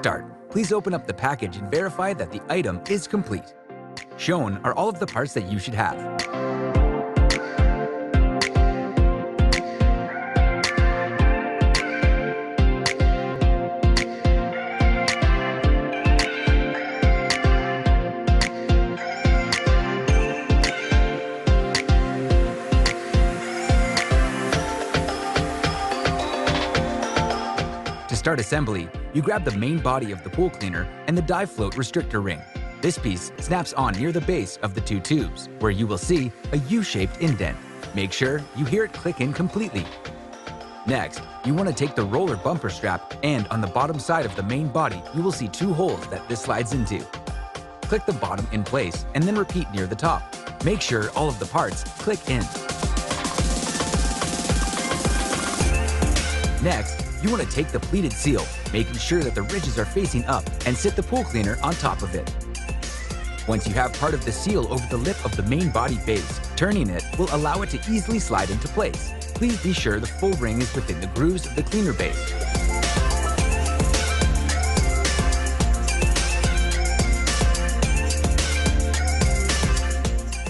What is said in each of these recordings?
start, please open up the package and verify that the item is complete. Shown are all of the parts that you should have. To start assembly, you grab the main body of the pool cleaner and the dive float restrictor ring. This piece snaps on near the base of the two tubes, where you will see a U-shaped indent. Make sure you hear it click in completely. Next, you want to take the roller bumper strap, and on the bottom side of the main body, you will see two holes that this slides into. Click the bottom in place and then repeat near the top. Make sure all of the parts click in. Next, you want to take the pleated seal, making sure that the ridges are facing up, and sit the pool cleaner on top of it. Once you have part of the seal over the lip of the main body base, turning it will allow it to easily slide into place. Please be sure the full ring is within the grooves of the cleaner base.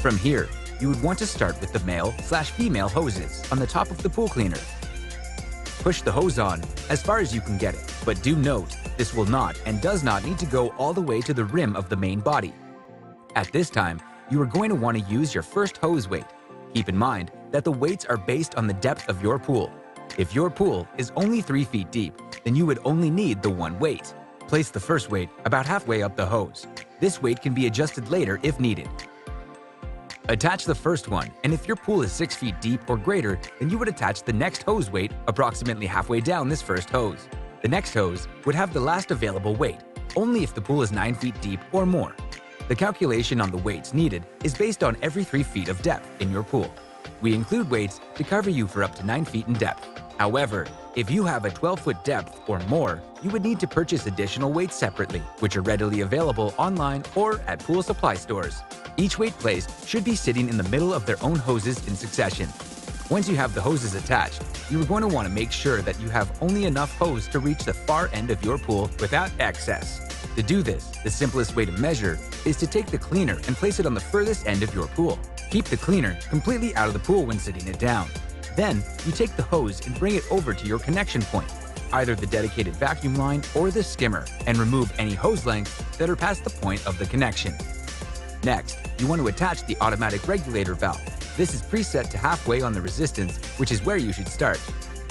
From here, you would want to start with the male/female hoses on the top of the pool cleaner. Push the hose on as far as you can get it, but do note, this will not and does not need to go all the way to the rim of the main body. At this time, you are going to want to use your first hose weight. Keep in mind that the weights are based on the depth of your pool. If your pool is only 3 feet deep, then you would only need the one weight. Place the first weight about halfway up the hose. This weight can be adjusted later if needed. Attach the first one, and if your pool is 6 feet deep or greater, then you would attach the next hose weight approximately halfway down this first hose. The next hose would have the last available weight, only if the pool is 9 feet deep or more. The calculation on the weights needed is based on every 3 feet of depth in your pool. We include weights to cover you for up to 9 feet in depth. However, if you have a 12-foot depth or more, you would need to purchase additional weights separately, which are readily available online or at pool supply stores. Each weight placed should be sitting in the middle of their own hoses in succession. Once you have the hoses attached, you are going to want to make sure that you have only enough hose to reach the far end of your pool without excess. To do this, the simplest way to measure is to take the cleaner and place it on the furthest end of your pool. Keep the cleaner completely out of the pool when sitting it down. Then, you take the hose and bring it over to your connection point, either the dedicated vacuum line or the skimmer, and remove any hose lengths that are past the point of the connection. Next, you want to attach the automatic regulator valve. This is preset to halfway on the resistance, which is where you should start.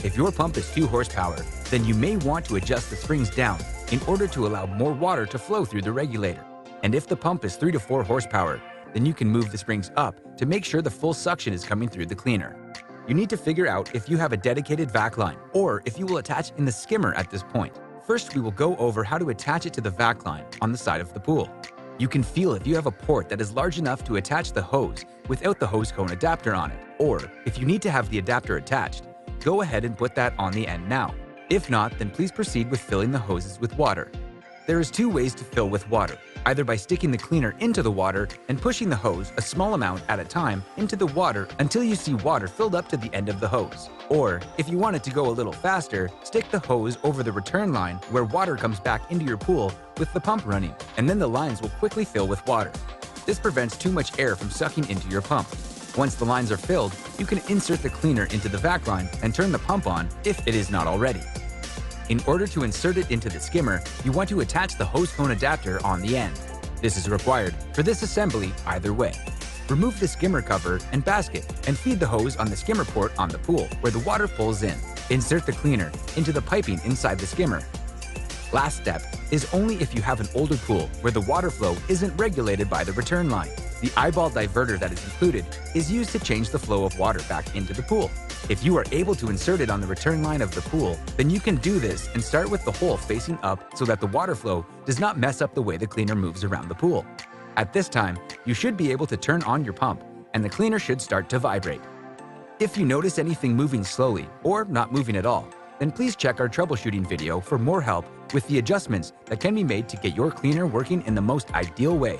If your pump is 2 horsepower, then you may want to adjust the springs down in order to allow more water to flow through the regulator. And if the pump is 3 to 4 horsepower, then you can move the springs up to make sure the full suction is coming through the cleaner. You need to figure out if you have a dedicated vac line or if you will attach in the skimmer at this point. First, we will go over how to attach it to the vac line on the side of the pool. You can feel if you have a port that is large enough to attach the hose without the hose cone adapter on it, or if you need to have the adapter attached, go ahead and put that on the end now. If not, then please proceed with filling the hoses with water. There is 2 ways to fill with water, either by sticking the cleaner into the water and pushing the hose a small amount at a time into the water until you see water filled up to the end of the hose. Or, if you want it to go a little faster, stick the hose over the return line where water comes back into your pool with the pump running, and then the lines will quickly fill with water. This prevents too much air from sucking into your pump. Once the lines are filled, you can insert the cleaner into the vac line and turn the pump on if it is not already. In order to insert it into the skimmer, you want to attach the hose cone adapter on the end. This is required for this assembly either way. Remove the skimmer cover and basket and feed the hose on the skimmer port on the pool where the water pulls in. Insert the cleaner into the piping inside the skimmer. Last step is only if you have an older pool where the water flow isn't regulated by the return line. The eyeball diverter that is included is used to change the flow of water back into the pool. If you are able to insert it on the return line of the pool, then you can do this and start with the hole facing up so that the water flow does not mess up the way the cleaner moves around the pool. At this time, you should be able to turn on your pump, and the cleaner should start to vibrate. If you notice anything moving slowly or not moving at all, then please check our troubleshooting video for more help with the adjustments that can be made to get your cleaner working in the most ideal way.